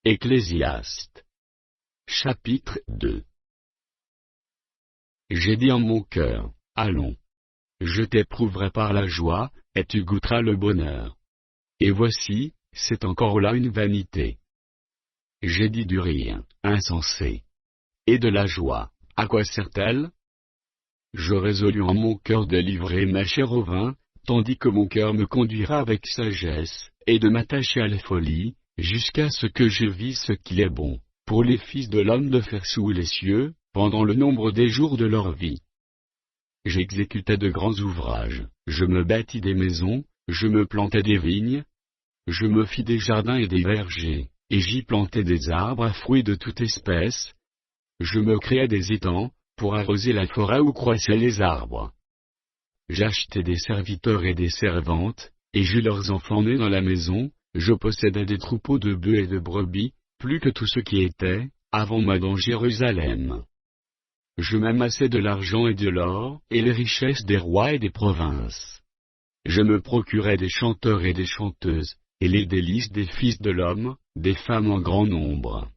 Ecclésiaste. Chapitre 2. J'ai dit en mon cœur, allons. Je t'éprouverai par la joie, et tu goûteras le bonheur. Et voici, c'est encore là une vanité. J'ai dit du rire, insensé. Et de la joie, à quoi sert-elle? Je résolus en mon cœur de livrer ma chair au vin, tandis que mon cœur me conduira avec sagesse, et de m'attacher à la folie, jusqu'à ce que je visse ce qu'il est bon, pour les fils de l'homme de faire sous les cieux, pendant le nombre des jours de leur vie. J'exécutais de grands ouvrages, je me bâtis des maisons, je me plantai des vignes, je me fis des jardins et des vergers, et j'y plantai des arbres à fruits de toute espèce. Je me créai des étangs, pour arroser la forêt où croissaient les arbres. J'achetai des serviteurs et des servantes, et j'eus leurs enfants nés dans la maison, je possédais des troupeaux de bœufs et de brebis, plus que tout ce qui était, avant moi dans Jérusalem. Je m'amassai de l'argent et de l'or, et les richesses des rois et des provinces. Je me procurai des chanteurs et des chanteuses, et les délices des fils de l'homme, des femmes en grand nombre.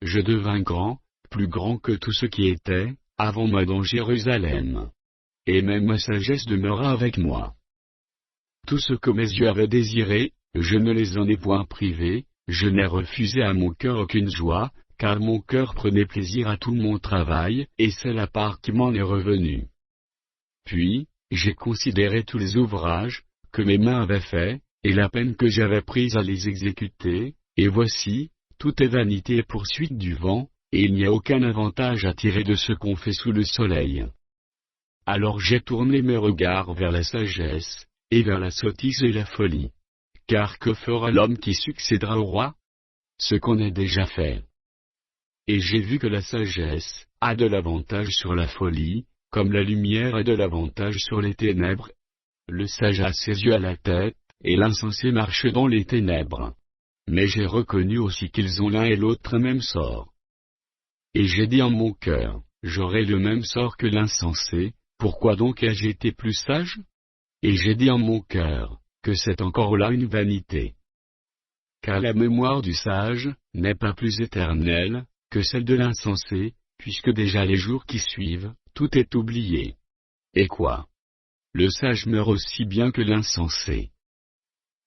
Je devins grand, plus grand que tout ce qui était, avant moi dans Jérusalem. Et même ma sagesse demeura avec moi. Tout ce que mes yeux avaient désiré, je ne les en ai point privés, je n'ai refusé à mon cœur aucune joie, car mon cœur prenait plaisir à tout mon travail, et c'est la part qui m'en est revenue. Puis, j'ai considéré tous les ouvrages, que mes mains avaient faits, et la peine que j'avais prise à les exécuter, et voici, tout est vanité et poursuite du vent, et il n'y a aucun avantage à tirer de ce qu'on fait sous le soleil. Alors j'ai tourné mes regards vers la sagesse, et vers la sottise et la folie. Car que fera l'homme qui succédera au roi? Ce qu'on a déjà fait. Et j'ai vu que la sagesse a de l'avantage sur la folie, comme la lumière a de l'avantage sur les ténèbres. Le sage a ses yeux à la tête, et l'insensé marche dans les ténèbres. Mais j'ai reconnu aussi qu'ils ont l'un et l'autre un même sort. Et j'ai dit en mon cœur, j'aurai le même sort que l'insensé, pourquoi donc ai-je été plus sage? Et j'ai dit en mon cœur, que c'est encore là une vanité. Car la mémoire du sage n'est pas plus éternelle que celle de l'insensé, puisque déjà les jours qui suivent, tout est oublié. Et quoi? Le sage meurt aussi bien que l'insensé.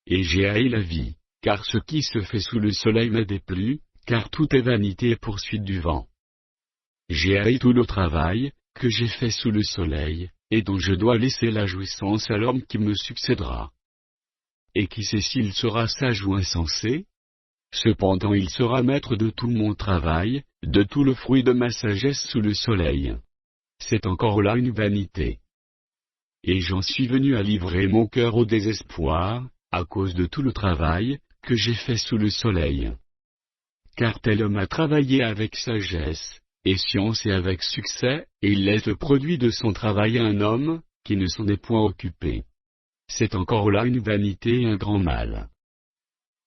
Et j'ai haï la vie, car ce qui se fait sous le soleil m'a déplu, car tout est vanité et poursuite du vent. J'ai haï tout le travail que j'ai fait sous le soleil, et dont je dois laisser la jouissance à l'homme qui me succédera. Et qui sait s'il sera sage ou insensé? Cependant il sera maître de tout mon travail, de tout le fruit de ma sagesse sous le soleil. C'est encore là une vanité. Et j'en suis venu à livrer mon cœur au désespoir, à cause de tout le travail que j'ai fait sous le soleil. Car tel homme a travaillé avec sagesse, et science et avec succès, et il laisse le produit de son travail à un homme, qui ne s'en est point occupé. C'est encore là une vanité et un grand mal.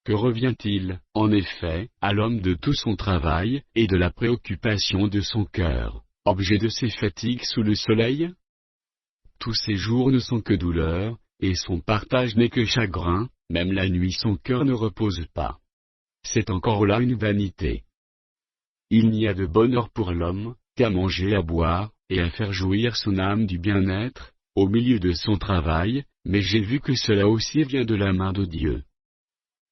Que revient-il, en effet, à l'homme de tout son travail, et de la préoccupation de son cœur, objet de ses fatigues sous le soleil? Tous ses jours ne sont que douleur, et son partage n'est que chagrin, même la nuit son cœur ne repose pas. C'est encore là une vanité. Il n'y a de bonheur pour l'homme, qu'à manger, à boire, et à faire jouir son âme du bien-être, au milieu de son travail, mais j'ai vu que cela aussi vient de la main de Dieu.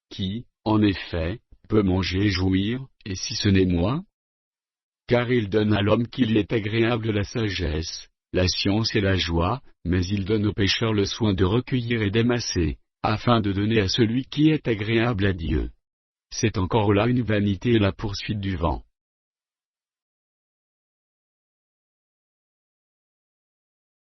Qui, en effet, peut manger et jouir, et si ce n'est moi? Car il donne à l'homme qu'il est agréable la sagesse, la science et la joie, mais il donne au pécheur le soin de recueillir et d'amasser, afin de donner à celui qui est agréable à Dieu. C'est encore là une vanité et la poursuite du vent.